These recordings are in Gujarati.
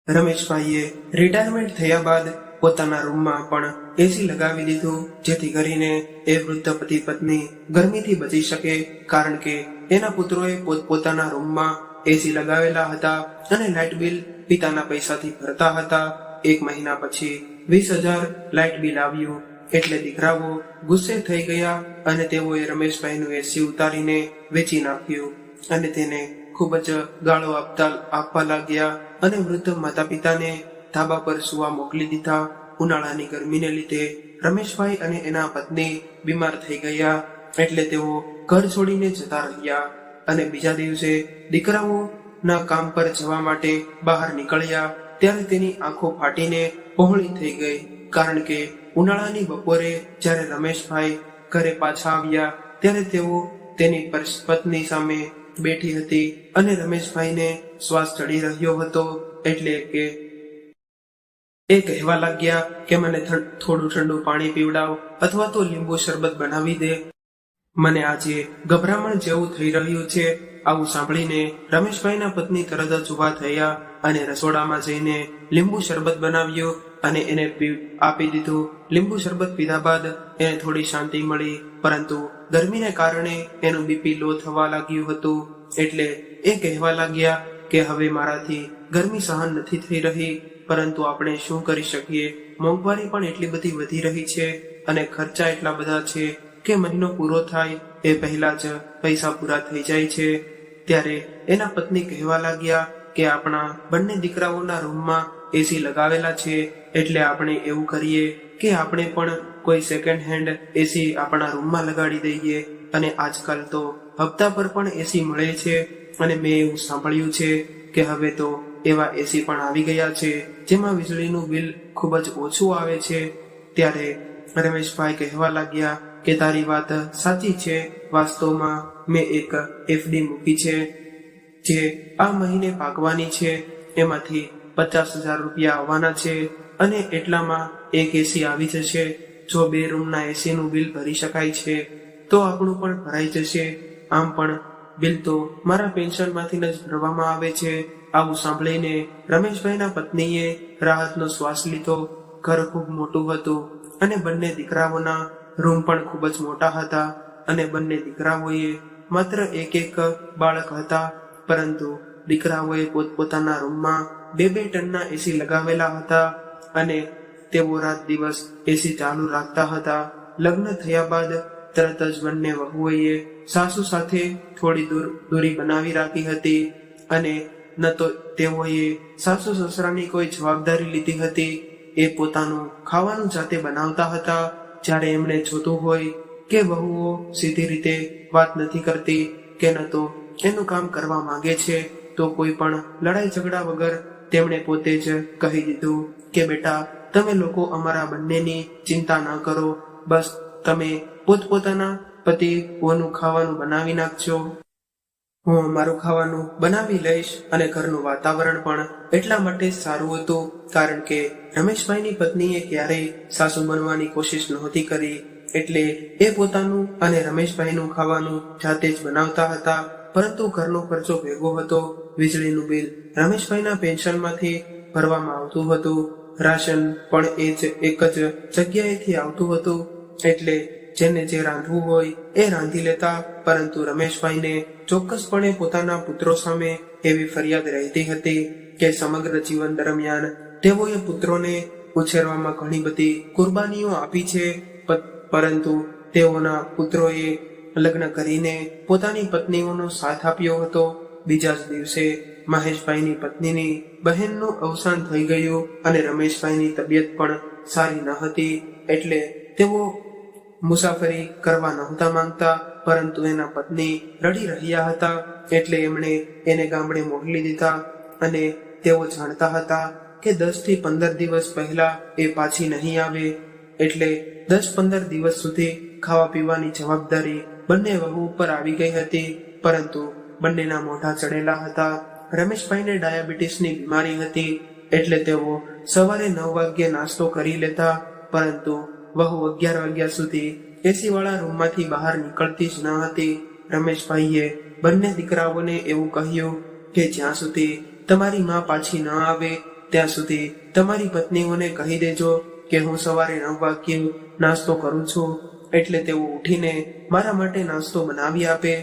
રમેશભાઈએ રિટાયરમેન્ટ થયા બાદ પોતાના રૂમમાં પણ એસી લગાવી દીધું, જેથી કરીને એ વૃદ્ધ પતિ પત્ની ગરમીથી બચી શકે, કારણ કે એના પુત્રોએ પોતપોતાના રૂમમાં એસી લગાવેલા હતા અને લાઇટ બિલ પિતાના પૈસાથી ભરતા હતા. 1 મહિના પછી 20,000 લાઇટ બિલ આવ્યું એટલે દીકરાઓ ગુસ્સે થઈ ગયા અને તેઓએ રમેશભાઈનું એસી ઉતારીને વેચી નાખ્યું અને તેને ખૂબ જ ગાળો આપવા લાગ્યા અને વૃદ્ધ માતા પિતાને ધાબા પર સુવા મોકલી દીધા. ઉનાળાની ગરમીને લીધે રમેશભાઈ અને એના પત્ની બીમાર થઈ ગયા એટલે તેઓ ઘર છોડીને જતા રહ્યા અને બીજા દિવસે દીકરાઓના કામ પર જવા માટે બહાર નીકળ્યા ત્યારે તેની આંખો ફાટીને પહોળી થઈ ગઈ, કારણ કે ઉનાળાની બપોરે જ્યારે રમેશભાઈ ઘરે પાછા આવ્યા ત્યારે તેઓ તેની પત્ની સામે બેઠી હતી અને રમેશભાઈને શ્વાસ ચડી રહ્યો હતો, એટલે કે એ કહેવા લાગ્યા કે મને થોડું ઠંડુ પાણી પીવડાવ અથવા તો લીંબુ શરબત બનાવી દે, મને આજે ગભરામણ જેવું થઈ રહ્યું છે. આવું સાંભળીને રમેશભાઈના પત્ની તરત જ ઉભા થયા અને રસોડામાં જઈને લીંબુ શરબત બનાવ્યું અને એને આપી દીધું. લીંબુ શરબત પીધા બાદ એને થોડી શાંતિ મળી, પરંતુ ગરમીને કારણે એનું બીપી લો થવા લાગ્યું હતું, એટલે એ કહેવા લાગ્યા કે હવે મારાથી ગરમી સહન નથી થઈ રહી, પરંતુ આપણે શું કરી શકીએ? મોંઘવારી પણ એટલી બધી વધી રહી છે અને ખર્ચા એટલા બધા છે કે મહિનો પૂરો થાય એ પહેલા જ પૈસા પૂરા થઈ જાય છે. ત્યારે એના પત્ની કહેવા લાગ્યા કે આપણા બંને દીકરાઓના રૂમમાં એસી લગાવેલા છે, એટલે આપણે એવું કરીએ કે આપણે પણ કોઈ સેકન્ડ હેન્ડ એસી આપણા રૂમમાં લગાડી દઈએ. અને આજકાલ તો હપ્તા પર પણ એસી મળે છે અને મેં એવું સાંભળ્યું છે કે હવે તો એવા એસી પણ આવી ગયા છે જેમાં વીજળીનું બિલ ખૂબ જ ઓછું આવે છે. ત્યારે રમેશભાઈ કહેવા લાગ્યા કે તારી વાત સાચી છે, વાસ્તવમાં મેં એક એફડી મૂકી છે જે આ મહિને પાકવાની છે, એમાંથી 50,000 રૂપિયા આવવાના છે અને એટલામાં એક એસી આવી જશે. જો 2 રૂમના એસીનું બિલ ભરી શકાય છે તો આપણું પણ ભરાઈ જશે. આમ પણ બિલ તો મારા પેન્શનમાંથી જ ભરવામાં આવે છે. આવું સાંભળીને રમેશભાઈના પત્નીએ રાહતનો શ્વાસ લીધો. ઘર ખૂબ મોટું હતું અને બંને દીકરાઓના રૂમ પણ ખૂબ જ મોટા હતા અને બંને દીકરાઓએ માત્ર એક બાળક હતા, પરંતુ દીકરાઓએ પોતપોતાના રૂમમાં 2 ટનના એસી લગાવેલા હતા અને તેઓ રાત દિવસ એસી ચાલુ રાખતા હતા. લગ્ન થયા બાદ તરત જ બંને વહુઓએ સાસુ સાથે થોડી દૂરી બનાવી રાખી હતી અને ન તો તેઓએ સાસુ સસરાની કોઈ જવાબદારી લીધી હતી. એ પોતાનું ખાવાનું જાતે બનાવતા હતા. જ્યારે એમણે જોતું હોય કે વહુઓ સીધી રીતે વાત નથી કરતી કે ન તો એનું કામ કરવા માંગે છે, તો કોઈ પણ લડાઈ ઝઘડા વગર તેમણે પોતે જ કહી દીધું કે બેટા, તમે લોકો અમારા બંનેની ચિંતા ન કરો, બસ તમે પોતપોતાના પતિઓનું ખાવાનું બનાવી નાખજો, હું અમારું ખાવાનું બનાવી લઈશ. અને ઘરનું વાતાવરણ પણ એટલા માટે સારું હતું કારણ કે રમેશભાઈની પત્નીએ ક્યારેય સાસુ બનવાની કોશિશ નહોતી કરી, એટલે એ પોતાનું અને રમેશભાઈનું ખાવાનું જાતે જ બનાવતા હતા. પરંતુ ઘરનો ખર્ચો ભેગો હતો. વીજળીનું બિલ રમેશભાઈના પેન્શનમાંથી ભરવામાં આવતું હતું, રાશન પણ એક જ જગ્યાએથી આવતું હતું, એટલે જેને જે રાંધવું હોય એ રાંધી લેતા. પરંતુ રમેશભાઈને ચોક્કસપણે પોતાના પુત્રો સામે એવી ફરિયાદ રહેતી હતી કે સમગ્ર જીવન દરમિયાન તેઓએ પુત્રોને ઉછેરવામાં ઘણી બધી કુરબાનીઓ આપી છે, પરંતુ તેઓના પુત્રોએ લગ્ન કરીને પોતાની પત્નીઓનો સાથ આપ્યો હતો. બીજા જ દિવસે મહેશભાઈની પત્નીની બહેનનું અવસાન થઈ ગયું અને રમેશભાઈની તબિયત પણ સારી ન હતી, એટલે તેઓ મુસાફરી કરવા નહોતા માંગતા, પરંતુ એના પત્ની રડી રહ્યા હતા, એટલે એમણે એને ગામડે મોકલી દીધા. અને તેઓ જાણતા હતા કે 10 થી 15 દિવસ પહેલા એ પાછી નહીં આવે, એટલે 10-15 દિવસ સુધી ખાવા પીવાની જવાબદારી બંને વહુ ઉપર આવી ગઈ હતી. પરંતુ બંનેના મોઢા ચડેલા હતા. રમેશભાઈને ડાયાબિટીસની બીમારી હતી, એટલે તેઓ સવારે 9 વાગ્યે નાસ્તો કરી લેતા, પરંતુ વહુ 11 વાગ્યા સુધી એસી વાળા રૂમમાંથી બહાર નીકળતી જ ન હતી. રમેશભાઈએ બંને દીકરાઓને એવું કહ્યું કે જ્યાં સુધી તમારી માં પાછી ન આવે ત્યાં સુધી તમારી પત્નીઓને કહી દેજો કે હું સવારે 9 વાગ્યે નાસ્તો કરું છું, એટલે તેઓ ઉઠીને મારા માટે નાસ્તો બનાવી આપે.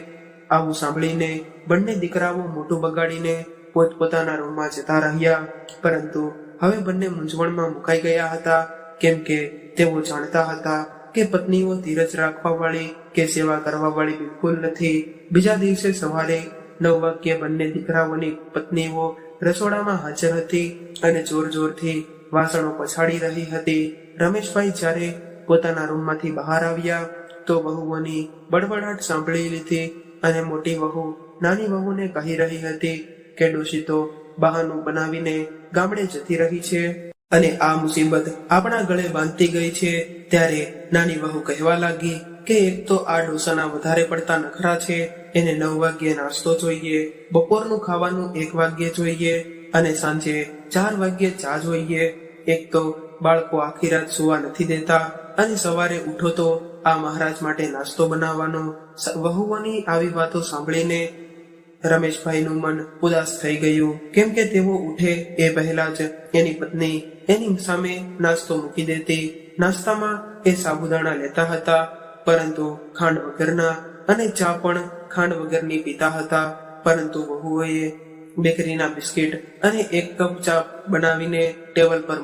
આવું સાંભળીને બંને દીકરાઓ મોઢું બગાડીને પોતપોતાના રૂમમાં જતા રહ્યા. પરંતુ હવે બંને મૂંઝવણમાં મુકાઈ ગયા હતા, કેમ કે તેઓ જાણતા હતા કે પત્નીઓ ધીરજ રાખવા વાળી કે સેવા કરવા વાળી બિલકુલ નથી. બીજા દિવસે સવારે 9 વાગ્યે બંને દીકરાઓની પત્નીઓ રસોડામાં હાજર હતી અને જોર જોરથી વાસણો પછાડી રહી હતી. રમેશભાઈ જ્યારે પોતાના રૂમમાંથી બહાર આવ્યા તો વહુઓની બડબડાટ સાંભળી લીધી અને મોટી વહુ નાની વહુને કહી રહી હતી કે ડોશી તો બહાનું બનાવીને ગામડે જતી રહી છે અને આ મુસીબત આપણા ગળે બાંધતી ગઈ છે. ત્યારે નાની વહુ કહેવા લાગી કે એક તો આ ડોસાના વધારે પડતા નખરા છે, એને 9 વાગ્યે નાસ્તો જોઈએ, બપોરનું ખાવાનું 1 વાગ્યે જોઈએ અને સાંજે 4 વાગ્યે ચા જોઈએ. એક તો બાળકો આખી રાત સુવા નથી દેતા અને સવારે ઉઠો તો આ મહારાજ માટે નાસ્તો બનાવવાનો. વહુઓની આવી વાતો સાંભળીને રમેશભાઈનું મન ઉદાસ થઈ ગયું, કેમ કે તેઓ ઉઠે એ પહેલા જ એની પત્ની એની સામે નાસ્તો મૂકી દેતી. નાસ્તામાં એ સાબુદાણા લેતા હતા, પરંતુ ખાંડ વગરના, અને ચા પણ ખાંડ વગરની પીતા હતા. પરંતુ વહુઓએ બેકરીના બિસ્કિટ અને 1 કપ ચા બનાવીને ટેબલ પર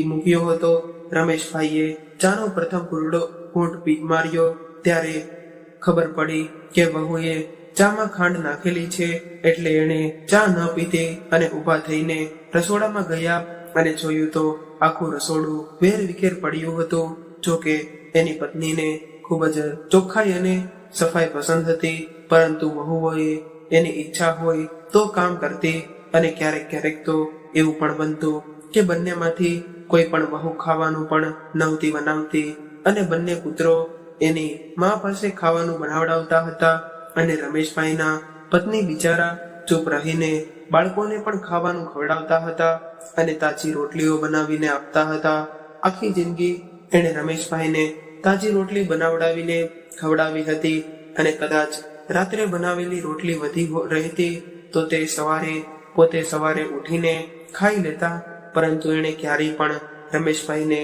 મૂક્યો હતો. રમેશભાઈએ ચાનો પ્રથમ ઘૂંટ માર્યો ત્યારે ખબર પડી કે વહુએ ચામાં ખાંડ નાખેલી છે, એટલે એણે ચા ન પીધી અને ઊભા થઈને રસોડામાં ગયા અને જોયું તો આખું રસોડું વેર વિખેર પડ્યું હતું. જો કે એની પત્નીને ખૂબ જ ચોખ્ખાઈ અને સફાઈ પસંદ હતી, પરંતુ વહુઓએ એની ઈચ્છા હોય તો કામ કરતી અને ક્યારેક ક્યારેક તો એવું પણ બનતું કે બંનેમાંથી કોઈ પણ વહુ ખાવાનું પણ નહોતી બનાવતી અને બંને પુત્રો એની મા પાસે ખાવાનું બનાવડાવતા હતા અને રમેશભાઈના પત્ની બિચારા ચૂપ રહીને બાળકોને પણ ખાવાનું ખવડાવતા હતા અને તાજી રોટલીઓ બનાવીને આપતા હતા. આખી જિંદગી એણે રમેશભાઈને તાજી રોટલી બનાવડાવીને ખવડાવી હતી અને કદાચ રાત્રે બનાવેલી રોટલી વધી રહેતી તો તે પોતે સવારે ઉઠીને ખાઈ લેતા, પરંતુ એણે ક્યારેય પણ રમેશભાઈને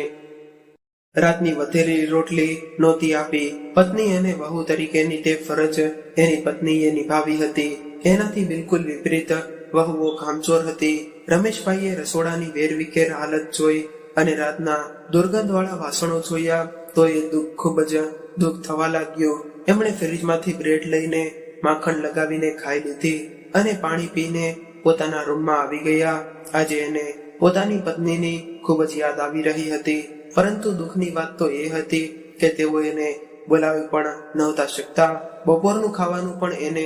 રાતની વધેલી રોટલી નહોતી આપી. પત્ની અને વહુ તરીકેની તે ફરજ એની પત્નીએ નિભાવી હતી. એનાથી બિલકુલ વિપરીત વહુઓ કામચોર હતી. રમેશભાઈએ રસોડાની વેરવિખેર હાલત જોઈ અને રાતના દુર્ગંધવાળા વાસણો જોયા તો એ ખૂબ જ દુઃખ થવા લાગ્યો. એમણે ફ્રીજમાંથી બ્રેડ લઈને માખણ લગાવીને ખાઈ લીધી અને પાણી પીને પોતાના રૂમમાં આવી ગયા. આજે એને પોતાની પત્નીની ખૂબ જ યાદ આવી રહી હતી, પરંતુ દુઃખની વાત તો એ હતી કે તેઓ એને બોલાવી પણ નહોતા શકતા. બપોરનું ખાવાનું પણ એને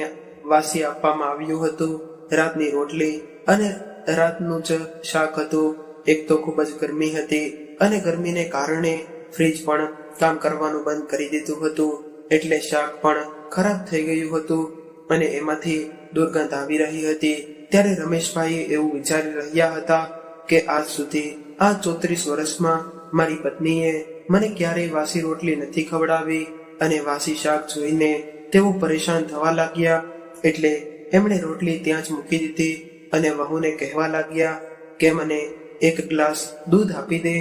વાસી આપવામાં આવ્યું હતું. રાતની રોટલી અને રાતનું જ શાક હતું. એક તો ખૂબ જ ગરમી હતી અને ગરમીને કારણે ફ્રીજ પણ કામ કરવાનું બંધ કરી દીધું હતું, એટલે શાક પણ ખરાબ થઈ ગયું હતું અને એમાંથી દુર્ગંધ આવી રહી હતી. ત્યારે રમેશભાઈ એવું વિચારી રહ્યા હતા કે આજ સુધી આ 34 વર્ષમાં મારી પત્નીએ મને ક્યારેય વાસી રોટલી નથી ખવડાવી અને વાસી શાક જોઈને તેઓ પરેશાન થવા લાગ્યા. એટલે એમણે રોટલી ત્યાં જ મૂકી દીધી અને વહુને કહેવા લાગ્યા કે મને 1 ગ્લાસ દૂધ આપી દે,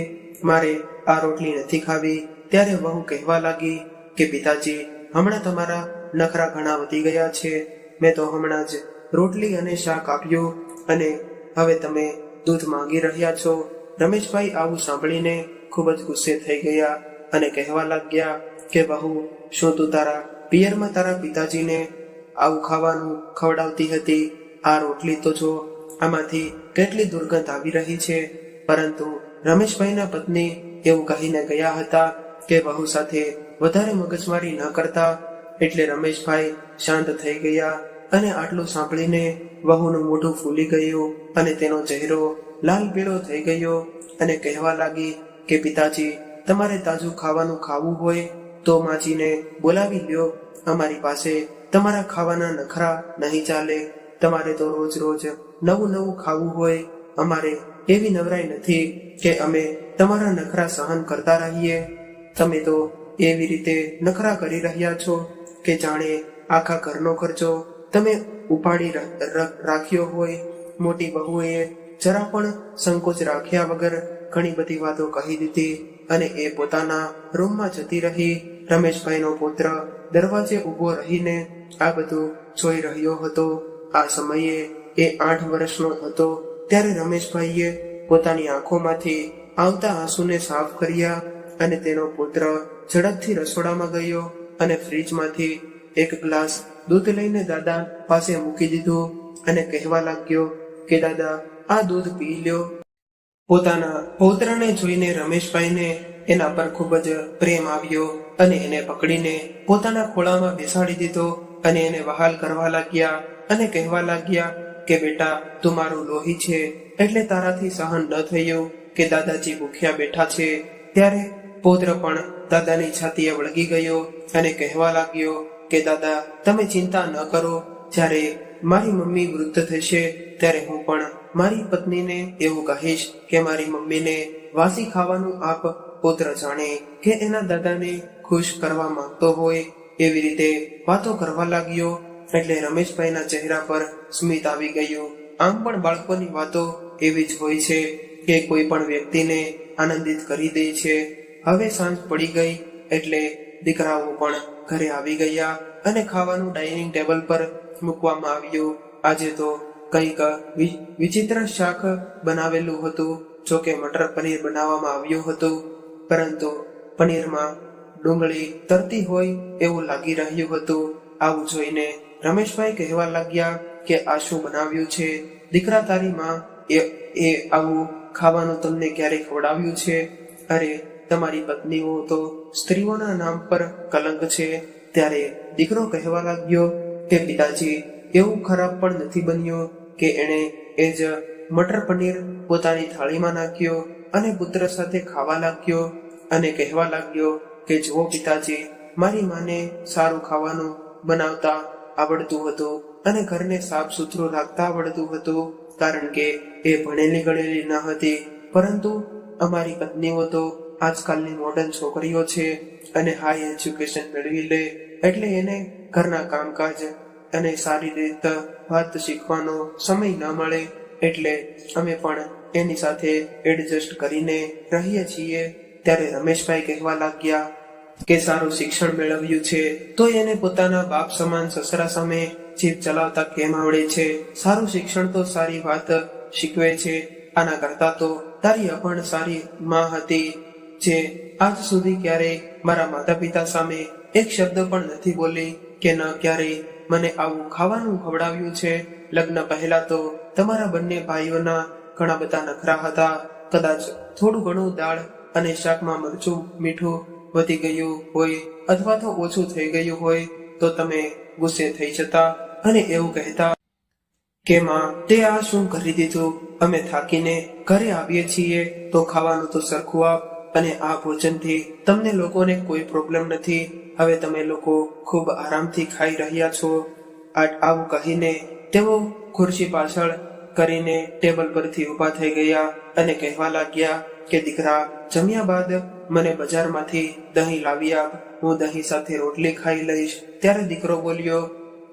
મારે આ રોટલી નથી ખાવી. ત્યારે વહુ કહેવા લાગી કે પિતાજી, હમણાં તમારા નખરા ઘણા વધી ગયા છે. મેં તો હમણાં જ રોટલી અને શાક આપ્યું અને હવે તમે દૂધ માંગી રહ્યા છો. રમેશભાઈ આવું સાંભળીને ખૂબ જ ગુસ્સે થઈ ગયા અને કહેવા લાગ્યા કે વહુ, શું તું તારા પિયરમાં તારા પિતાજીને આવું ખાવાનું ખવડાવતી હતી? આ રોટલી તો જો, આમાંથી કેટલી દુર્ગંધ આવી રહી છે. પરંતુ રમેશભાઈના પત્ની એવું કહીને ગયા હતા કે વહુ સાથે વધારે મગજમારી ન કરતા, એટલે રમેશભાઈ શાંત થઈ ગયા અને આટલું સાંભળીને વહુનું મોઢું ફૂલી ગયું અને તેનો ચહેરો લાલ પીળો થઈ ગયો અને કહેવા લાગી કે પિતાજી, તમારે તાજું ખાવાનું ખાવું હોય તો માજીને બોલાવી લ્યો. અમારી પાસે તમારા ખાવાના નખરા નહીં ચાલે. તમારે તો રોજ રોજ નવું નવું ખાવું હોય. અમારે એવી નવરાઈ નથી કે અમે તમારા નખરા સહન કરતા રહીએ. તમે તો એવી રીતે નખરા કરી રહ્યા છો કે જાણે આખા ઘરનો ખર્ચો તમે ઉપાડી રાખ્યો હોય. મોટી વહુએ જરા પણ સંકોચ રાખ્યા વગર ઘણી બધી વાતો કહી દીધી અને એ પોતાના રૂમમાં જતી રહી. રમેશભાઈનો પુત્ર દરવાજે ઊભો રહીને આ બધું જોઈ રહ્યો હતો. આ સમયે એ 8 વર્ષનો હતો. ત્યારે રમેશભાઈએ પોતાની આંખોમાંથી આવતા આંસુને સાફ કર્યા અને તેનો પુત્ર ઝડપથી રસોડામાં ગયો અને ફ્રીજમાંથી એક ગ્લાસ દૂધ લઈને દાદા પાસે મૂકી દીધું અને કહેવા લાગ્યો કે દાદા, આ દૂધ પી લ્યો. પોતાના પૌત્રને જોઈને રમેશભાઈને એના પર ખૂબ જ પ્રેમ આવ્યો અને એને પકડીને પોતાના ખોળામાં બેસાડી દીધો અને એને વહાલ કરવા લાગ્યા અને કહેવા લાગ્યા કે બેટા, તું મારું લોહી છે, એટલે તારાથી સહન ન થયું કે દાદાજી ભૂખ્યા બેઠા છે. ત્યારે પૌત્ર પણ દાદાની છાતીએ વળગી ગયો અને કહેવા લાગ્યો કે દાદા, તમે ચિંતા ન કરો, જ્યારે મારી મમ્મી વૃદ્ધ થશે ત્યારે હું પણ મારી પત્નીને એવું કહીશ કે મારી મમ્મીને વાસી ખાવાનું આપ. પુત્ર જાણે કે એના દાદાને ખુશ કરવા માંગતો હોય એવી રીતે વાતો કરવા લાગ્યો. એટલે રમેશભાઈના ચહેરા પર સ્મિત આવી ગયું. આમ પણ બાળકોની વાતો એવી જ હોય છે કે કોઈ પણ વ્યક્તિને આનંદિત કરી દે છે. હવે સાંજ પડી ગઈ એટલે દીકરાઓ પણ ઘરે આવી ગયા અને ખાવાનું ડાઇનિંગ ટેબલ પર મૂકવામાં આવ્યું. આજે તો કંઈક વિચિત્ર શાક બનાવેલું હતું. જોકે મટર પનીર બનાવવામાં આવ્યું હતું, પરંતુ પનીરમાં ડુંગળી તરતી હોય એવું લાગી રહ્યું હતું. આવું જોઈને રમેશભાઈ કહેવા લાગ્યા કે આ શું બનાવ્યું છે? દીકરા, તારી માં એ આવું ખાવાનું તમને ક્યારે ખવડાવ્યું છે? અરે, તમારી પત્નીઓ તો સ્ત્રીઓના નામ પર કલંક છે. ત્યારે દીકરો કહેવા લાગ્યો કે પિતાજી, એવું ખરાબ પણ નથી બન્યું કે એણે એ જ મટર પનીર પોતાની થાળીમાં નાખ્યો અને પુત્ર સાથે ખાવા લાગ્યો અને કહેવા લાગ્યો કે જુઓ પિતાજી, મારી માને સારું ખાવાનું બનાવતા આવડતું હતું અને ઘરને સાફ સુથરું રાખતા આવડતું હતું, કારણ કે એ ભણેલી ગણેલી ન હતી. પરંતુ અમારી પત્નીઓ તો આજકાલની મોડર્ન છોકરીઓ છે અને હાઈ એજ્યુકેશન મેળવી લે એટલે એને ઘરના કામકાજ અને સારી રીતે વાત શીખવાનો સમય ન મળે, એટલે અમે પણ એની સાથે એડજસ્ટ કરીને રહીએ છીએ. ત્યારે રમેશભાઈ કહેવા લાગ્યા કે સારું શિક્ષણ મેળવ્યું છે તો એને પોતાના બાપ સમાન સસરા સામે જીભ ચલાવતા કેમ આવડે છે? સારું શિક્ષણ તો સારી વાત શીખવે છે. આના કરતા તો તારી અભણ સારી માં હતી, જે આજ સુધી ક્યારેય મારા માતા પિતા સામે એક શબ્દ પણ નથી બોલી કે ન ક્યારેય મને આવું ખાવાનું ખવડાવ્યું છે. લગ્ન પહેલા તો તમારા બંને ભાઈઓના ઘણા બધા નખરા હતા. કદાચ થોડું ઘણું દાળ અને શાકમાં મરચું મીઠું વધી ગયું હોય અથવા તો ઓછું થઈ ગયું હોય તો તમે ગુસ્સે થઈ જતા અને એવું કહેતા કે માં, તે આ શું કરી દીધું? અમે થાકીને ઘરે આવીએ છીએ તો ખાવાનું તો સરખું આપ, અને આ ભોજનથી તમને લોકોને કોઈ પ્રોબ્લેમ નથી. હવે તમે લોકો ખૂબ આરામથી ખાઈ રહ્યા છો. આવું કહીને તેઓ ખુરશી પાછળ કરીને ટેબલ પરથી ઊભા થઈ ગયા અને કહેવા લાગ્યા કે દીકરા, જમ્યા બાદ મને બજારમાંથી દહીં લાવી આપ, હું દહીં સાથે રોટલી ખાઈ લઈશ. ત્યારે દીકરો બોલ્યો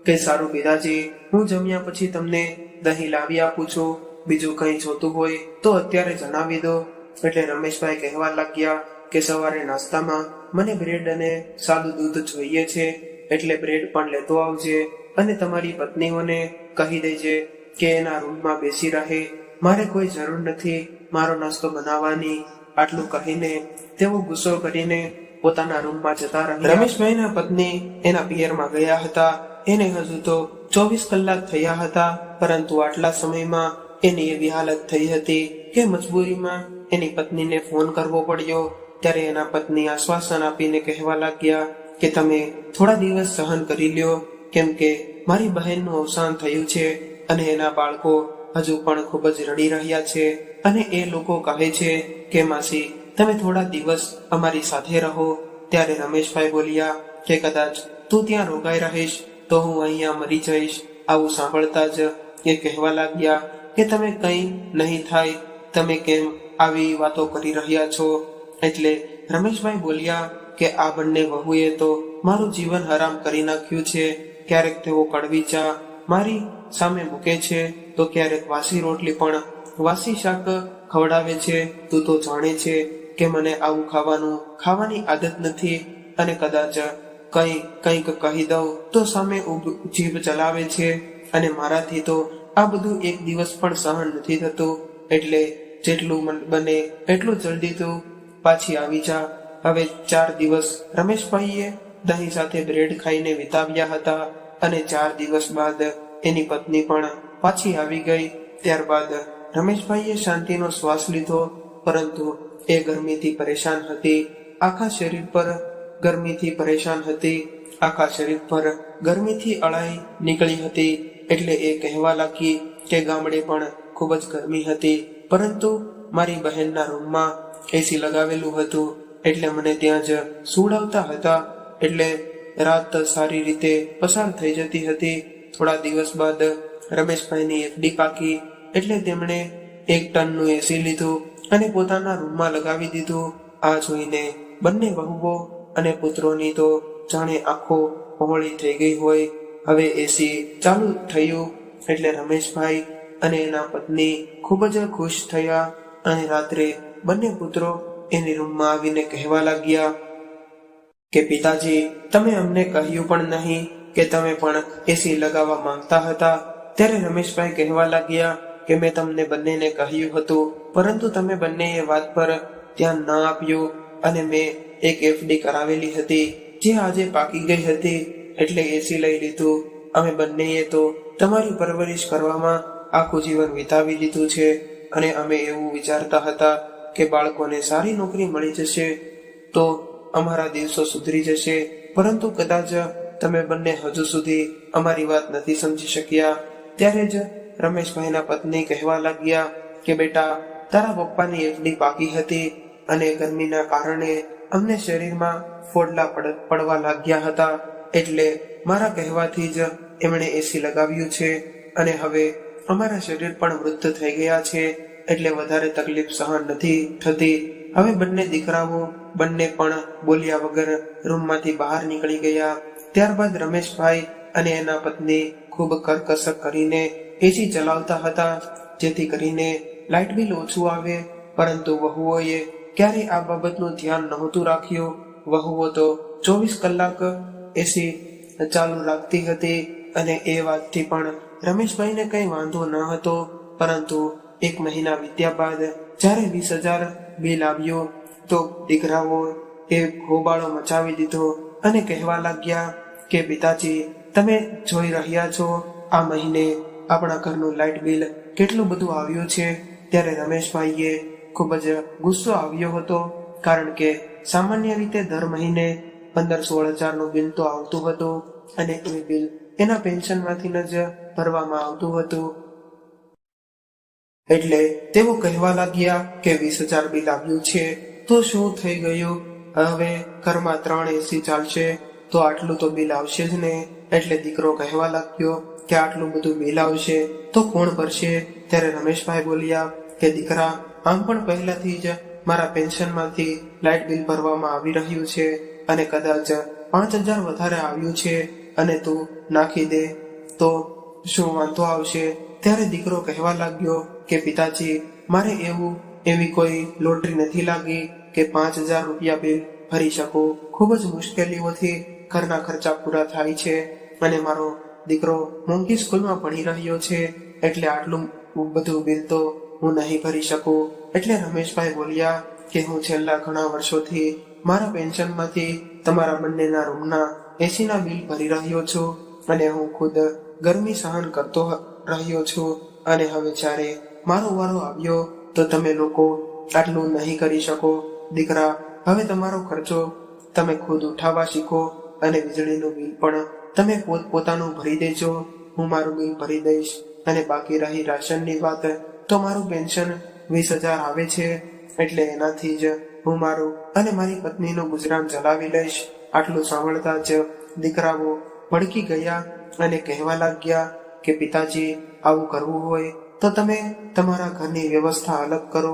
કે સારું પિતાજી, હું જમ્યા પછી તમને દહીં લાવી આપું છું. બીજું કંઈ જોતું હોય તો અત્યારે જણાવી દો. એટલે રમેશભાઈ કહેવા લાગ્યા કે સવારે નાસ્તામાં મને બ્રેડ અને સાદું દૂધ જોઈએ છે, એટલે બ્રેડ પણ લેતો આવજે અને તમારી પત્નીઓને કહી દેજે કે એના રૂમમાં બેસી રહે. મારે કોઈ જરૂર નથી મારો નાસ્તો બનાવવાની. આટલું કહીને તેઓ ગુસ્સો કરીને પોતાના રૂમમાં જતા રહ્યા. રમેશભાઈના પત્ની એના પિયરમાં ગયા હતા. એને હજુ તો 24 કલાક થયા હતા, પરંતુ આટલા સમયમાં એની એવી હાલત થઈ હતી કે મજબૂરીમાં એની પત્નીને ફોન કરવો પડ્યો. ત્યારે એના પત્ની આશ્વાસન આપીને કહેવા લાગ્યા કે તમે થોડા દિવસ સહન કરી લ્યો, કેમ કે મારી બહેનનું અવસાન થયું છે અને એના બાળકો હજુ પણ ખૂબ જ રડી રહ્યા છે અને એ લોકો કહે છે કે માસી, તમે થોડા દિવસ અમારી સાથે રહો. ત્યારે રમેશભાઈ બોલ્યા કે કદાચ તું ત્યાં રોકાઈ રહીશ તો હું અહીંયા મરી જઈશ. આવું સાંભળતા જ એ કહેવા લાગ્યા કે તમે કંઈ નહીં થાય, તમે કેમ આવી વાતો કરી રહ્યા છો? એટલે રમેશભાઈ બોલ્યા કે આ બંને વહુએ તો મારું જીવન હરામ કરી નાખ્યું છે. ક્યારેક તેઓ કડવી ચા મારી સામે મૂકે છે તો ક્યારેક વાસી રોટલી પણ વાસી શાક ખવડાવે છે. તું તો જાણે છે કે મને આવું ખાવાની આદત નથી, અને કદાચ કંઈક કહી દઉં તો સામે જીભ ચલાવે છે, અને મારાથી તો આ બધું એક દિવસ પણ સહન નથી થતું. એટલે જેટલું બને એટલું જલ્દી તું પાછી આવી જા. હવે 4 દિવસ રમેશભાઈએ દહીં સાથે બ્રેડ ખાઈને વિતાવ્યા હતા, અને 4 દિવસ બાદ એની પત્ની પણ પાછી આવી ગઈ. ત્યારબાદ રમેશભાઈએ શાંતિનો શ્વાસ લીધો, પરંતુ એ ગરમીથી પરેશાન હતી. આખા શરીર પર ગરમીથી અળાઈ નીકળી હતી. એટલે એ કહેવા લાગી કે ગામડે પણ ખૂબ જ ગરમી હતી, પરંતુ મારી બહેનના રૂમમાં એસી લગાવેલું હતું, એટલે મને ત્યાં જ સુવડાવતા હતા. એટલે રાત સારી રીતે પસાર થઈ જતી હતી. થોડા દિવસ બાદ રમેશભાઈની એફડી પાકી, એટલે તેમણે 1 ટનનું એસી લીધું અને પોતાના રૂમમાં લગાવી દીધું. આ જોઈને બંને વહુઓ અને પુત્રોની તો જાણે આંખો પહોળી થઈ ગઈ હોય. હવે એસી ચાલુ થયું એટલે રમેશભાઈ અને એના પત્ની ખૂબ જ ખુશ થયા, અને રાત્રે બંને પુત્રો એની રૂમમાં આવીને કહેવા લાગ્યા કે પિતાજી, તમે અમને કહ્યું પણ નહીં કે તમે પણ એસી લગાવવા માંગતા હતા. ત્યારે રમેશભાઈ કહેવા લાગ્યા કે મેં તમને બંનેને કહ્યું હતું, પરંતુ તમે બંનેએ વાત પર ધ્યાન ન આપ્યું, અને મેં એક એફડી કરાવેલી હતી જે આજે પાકી ગઈ હતી, એટલે એસી લઈ લીધું. અમે બંનેએ તો તમારી પરવરિશ કરવામાં આખું જીવન વિતાવી દીધું છે, અને અમે એવું વિચારતા હતા કે બાળકોને સારી નોકરી મળી જશે તો અમારા દિવસો સુધરી જશે, પરંતુ કદાચ તમે બંને હજુ સુધી અમારી વાત નથી સમજી શક્યા. ત્યારે જ રમેશભાઈના પત્ની કહેવા લાગ્યા કે બેટા, તારા પપ્પાની એફડી પાકી હતી, અને ગરમીના કારણે અમને શરીરમાં ફોડલા પડવા લાગ્યા હતા, એટલે મારા કહેવાથી જ એમણે એસી લગાવ્યું છે, અને હવે અમારા શરીર પણ વૃદ્ધ થઈ ગયા છે, એટલે વધારે તકલીફ સહન નથી થતી. હવે બંને દીકરાઓ બંને પણ બોલ્યા વગર રૂમમાંથી બહાર નીકળી ગયા. ત્યારબાદ રમેશભાઈ અને એના પત્ની ખૂબ કરકસર કરીને એસી ચલાવતા હતા, જેથી કરીને લાઇટ બિલ ઓછું આવે, પરંતુ વહુઓએ ક્યારેય આ બાબતનું ધ્યાન નહોતું રાખ્યું. વહુઓ તો 24 કલાક એસી ચાલુ રાખતી હતી, અને એ વાતથી પણ રમેશભાઈને કંઈ વાંધો ન હતો. પરંતુ 1 મહિના વીત્યા બાદ જ્યારે 20,000 બિલ આવ્યું તો દીકરાઓ એ હોબાળો મચાવી દીધો, અને કહેવા લાગ્યા કે પિતાજી, તમે જોઈ રહ્યા છો આ મહિને આપણા ઘરનું લાઇટ બિલ કેટલું બધું આવ્યું છે. ત્યારે રમેશભાઈએ ખૂબ જ ગુસ્સો આવ્યો હતો, કારણ કે સામાન્ય રીતે દર મહિને 15-16 હજારનું બિલ તો આવતું હતું, અને એ બિલ એના પેન્શનમાંથી જ ભરવામાં આવતું હતું. એટલે તેઓ કહેવા લાગ્યા કે 20,000 બિલ આવ્યું છે તો શું થઈ ગયું, હવે ઘરમાં 3 એસી ચાલશે તો આટલું તો બિલ આવશે જ ને. એટલે દીકરો કહેવા લાગ્યો કે આટલું બધું બિલ આવશે તો કોણ ભરશે. ત્યારે રમેશભાઈ બોલ્યા કે દીકરા, આમ પણ પહેલાથી જ મારા પેન્શનમાંથી લાઇટ બિલ ભરવામાં આવી રહ્યું છે, અને કદાચ 5,000 વધારે આવ્યું છે, અને તું નાખી દે તો શું વાંધો આવશે. ત્યારે દીકરો કહેવા લાગ્યો કે પિતાજી, મારે એવી કોઈ લોટરી નથી લાગી કે 5,000 રૂપિયા બિલ ભરી શકું. ખૂબ જ મુશ્કેલીઓથી ઘરના ખર્ચા પૂરા થાય છે, અને મારો દીકરો મોંઘી સ્કૂલમાં ભણી રહ્યો છે, એટલે આટલું બધું બિલ તો હું નહીં ભરી શકું. એટલે રમેશભાઈ બોલ્યા કે હું છેલ્લા ઘણા વર્ષોથી મારા પેન્શનમાંથી તમારા બંનેના રૂમના એસીના બિલ ભરી રહ્યો છું, અને હું ખુદ ગરમી સહન કરતો રહ્યો છું, અને હવે જ્યારે મારો વારો આવ્યો તો તમે લોકો આટલું નહીં કરી શકો. દીકરા, હવે તમારો ખર્ચો તમે ખુદ ઉઠાવવા શીખો, અને વીજળીનું બિલ પણ તમે પોતાનું ભરી દેજો. હું મારું બિલ ભરી દઈશ, અને બાકી રહી રાશનની વાત, તો મારું પેન્શન 20,000 આવે છે, એટલે એનાથી જ હું મારું અને મારી પત્નીનું ગુજરાન ચલાવી લઈશ. આટલું સાંભળતા જ દીકરાઓ ભડકી ગયા, અને કહેવા લાગ્યા કે પિતાજી, આવું કરવું હોય તો તમે તમારા ઘરની વ્યવસ્થા અલગ કરો,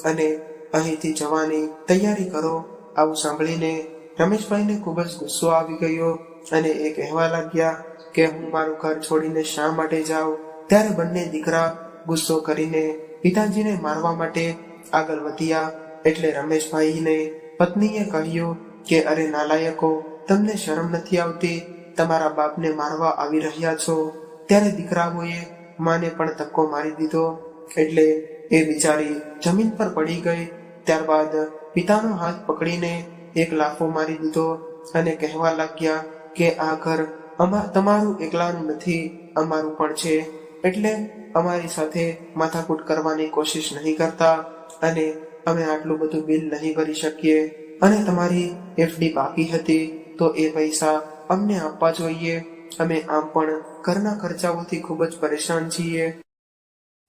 અને અહીંથી જવાની તૈયારી કરો. આવું સાંભળીને રમેશભાઈને ખૂબ જ ગુસ્સો આવી ગયો, અને એ કહેવા લાગ્યા કે હું મારું ઘર છોડીને શા માટે જાઉં. ત્યારે બંને દીકરા ગુસ્સો કરીને પિતાજીને મારવા માટે આગળ વધ્યા. એટલે રમેશભાઈને પત્નીએ કહ્યું કે અરે નાલાયકો, તમને શરમ નથી આવતી? તમારા બાપને મારવા આવી રહ્યા છો. ત્યારે દીકરાઓએ માને પણ ધક્કો મારી દીધો. એટલે એ બિચારી જમીન પર પડી ગઈ. ત્યારબાદ પિતાનો હાથ પકડીને એક લાફો મારી દીધો અને કહેવા લાગ્યા કે આ ઘર તમારું એકલાનું નથી, અમારું પણ છે. એટલે અમારી સાથે માથાકૂટ કરવાની કોશિશ નહીં કરતા અને અમે આટલું બધું બિલ નહીં ભરી શકીએ અને તમારી એફડી બાકી હતી તો એ પૈસા અમને આપવા જોઈએ. અમે આમ પણ ઘરના ખર્ચાઓથી ખૂબ જ પરેશાન છીએ.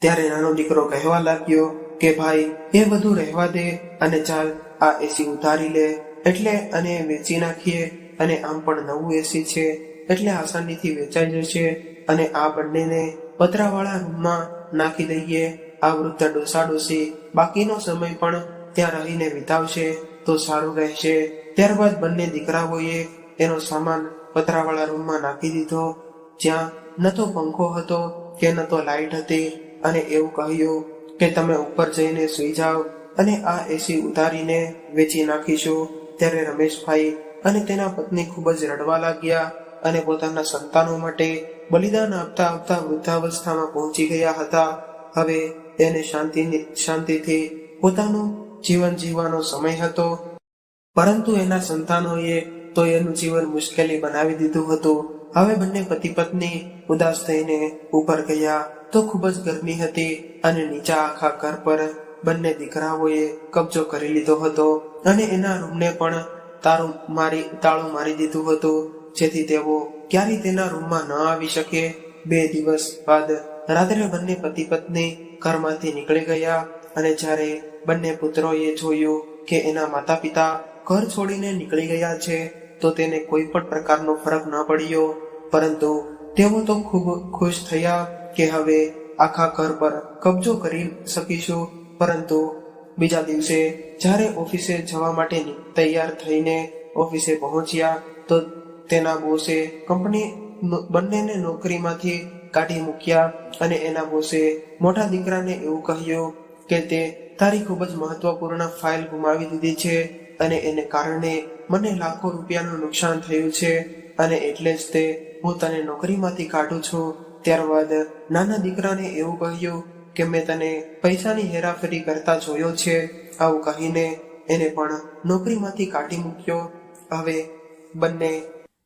ત્યારે નાનો દીકરો કહેવા લાગ્યો કે ભાઈ, એ બધું રહેવા દે અને ચાલ આ એસી ઉતારી લે, એટલે અને વેચી નાખીએ. અને આમ પણ નવું એસી છે એટલે આસાનીથી વેચાઈ જશે અને આ બંનેને પતરાવાળા રૂમમાં નાખી દઈએ. આ વૃદ્ધ ડોસા ડોસી બાકીનો સમય પણ ત્યાં રહીને વિતાવશે તો સારું રહેશે. ત્યારબાદ બંને દીકરાઓએ એનો સામાન પતરાવાળા રૂમમાં નાખી દીધો, જ્યાં ન તો પંખો હતો કે ન તો લાઈટ હતી. અને એવું કહ્યું કે તમે ઉપર જઈને સુઈ જાઓ અને આ એસી ઉતારીને વેચી નાખીશું. ત્યારે રમેશભાઈ અને તેના પત્ની ખૂબ જ રડવા લાગ્યા અને પોતાના સંતાનો માટે બલિદાન આપતા આપતા વૃદ્ધાવસ્થામાં પહોંચી ગયા હતા. હવે એને શાંતિથી પોતાનું જીવન જીવવાનો સમય હતો, પરંતુ એના સંતાનોએ તો એનું જીવન મુશ્કેલી બનાવી દીધું હતું. હવે બંને પતિ પત્ની ઉદાસ થઈને ઉપર ગયા તો ખૂબ જ ગરમી હતી અને નીચા આખા ઘર પર બંને દીકરાઓએ કબજો કરી લીધો હતો અને એના રૂમને પણ તાળું મારી દીધું હતું, જેથી તેઓ ક્યારેય તેના રૂમમાં ન આવી શકે. 2 દિવસ બાદ રાત્રે બંને પતિ પત્ની ઘરમાંથી નીકળી ગયા અને જ્યારે બંને પુત્રોએ જોયું કે એના માતા પિતા ઘર છોડીને નીકળી ગયા છે તો તેને કોઈ પણ પ્રકારનો ફરક ન પડ્યો, પરંતુ તેઓ તો ખૂબ ખુશ થયા કે હવે આખા ઘર પર કબજો કરી શકીશું. પરંતુ બીજા દિવસે જ્યારે ઓફિસે જવા માટે તૈયાર થઈને ઓફિસે પહોંચ્યા તો તેના બોસે કંપની બંનેને નોકરીમાંથી કાઢી મૂક્યા અને એના બોસે મોટા દીકરાને એવું કહ્યું કે તે તારી ખૂબ જ મહત્વપૂર્ણ ફાઇલ ગુમાવી દીધી છે અને એને કારણે મને લાખો રૂપિયાનું નુકસાન થયું છે અને એટલે જ તે હું તને નોકરીમાંથી કાઢું છું. ત્યારબાદ નાના દીકરાને એવું કહ્યું કે મેં તને પૈસાની હેરાફેરી કરતા જોયો છે. આવું કહીને એને પણ નોકરીમાંથી કાઢી મૂક્યો. હવે બંને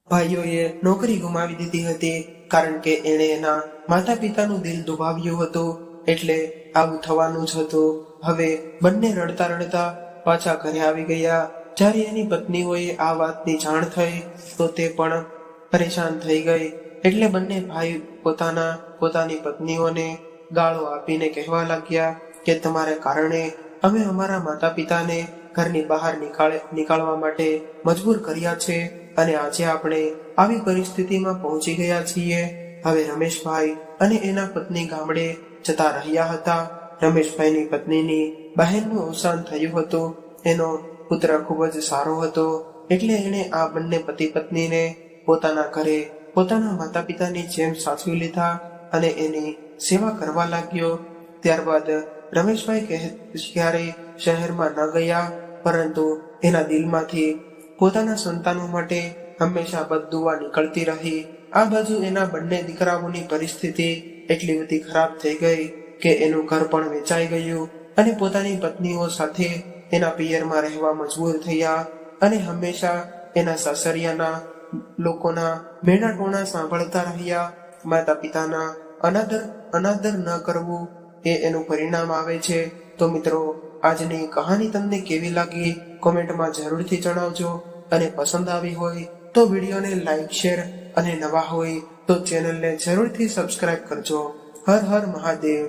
ભાઈઓએ નોકરી ગુમાવી દીધી હતી કારણ કે એણે એના માતા પિતાનું દિલ દુભાવ્યું હતું, એટલે આવું થવાનું જ હતું. હવે બંને રડતા રડતા પાછા ઘરે આવી ગયા. જ્યારે એની પત્નીઓએ આ વાતની જાણ થઈ તો તે પણ પરેશાન થઈ ગઈ. એટલે બંને ભાઈ પોતાની પત્નીઓને ગાળો આપીને કહેવા લાગ્યા કે તમારા કારણે અમે અમારા માતા પિતાને ઘરની બહાર નીકાળવા માટે મજબૂર કર્યા છે અને આજે આપણે આવી પરિસ્થિતિમાં પહોંચી ગયા છીએ. હવે રમેશભાઈ અને એના પત્ની ગામડે જતા રહ્યા હતા. રમેશભાઈની પત્નીની બહેનનું અવસાન થયું હતું. એનો પુત્ર ખૂબ જ સારો હતો, એટલે એણે આ બંને પતિ પત્નીને પોતાના ઘરે પોતાના માતા પિતાની જેમ સાચવી લીધા અને એની સેવા કરવા લાગ્યો. ત્યારબાદ રમેશભાઈ ક્યારેય શહેરમાં ન ગયા, પરંતુ એના દિલમાંથી પોતાના સંતાનો માટે હંમેશા બદદુઆ નીકળતી રહી. આ બાજુ એના બંને દીકરાઓની પરિસ્થિતિ એટલી બધી ખરાબ થઈ ગઈ કે એનું ઘર પણ વેચાઈ ગયું અને પોતાની પત્નીઓ સાથે એના પિયરમાં રહેવા મજબૂર થયા અને હંમેશા એના સાસરિયાના લોકોના મેણા ટોણા સાંભળતા રહ્યા. માતા પિતાના અનાદર ન કરવું એ એનું પરિણામ આવે છે. તો મિત્રો, આજની કહાની તમને કેવી લાગી કોમેન્ટમાં જરૂરથી જણાવજો અને પસંદ આવી હોય તો વિડીયોને લાઈક, શેર અને નવા હોય તો ચેનલને જરૂરથી સબસ્ક્રાઇબ કરજો. હર હર મહાદેવ.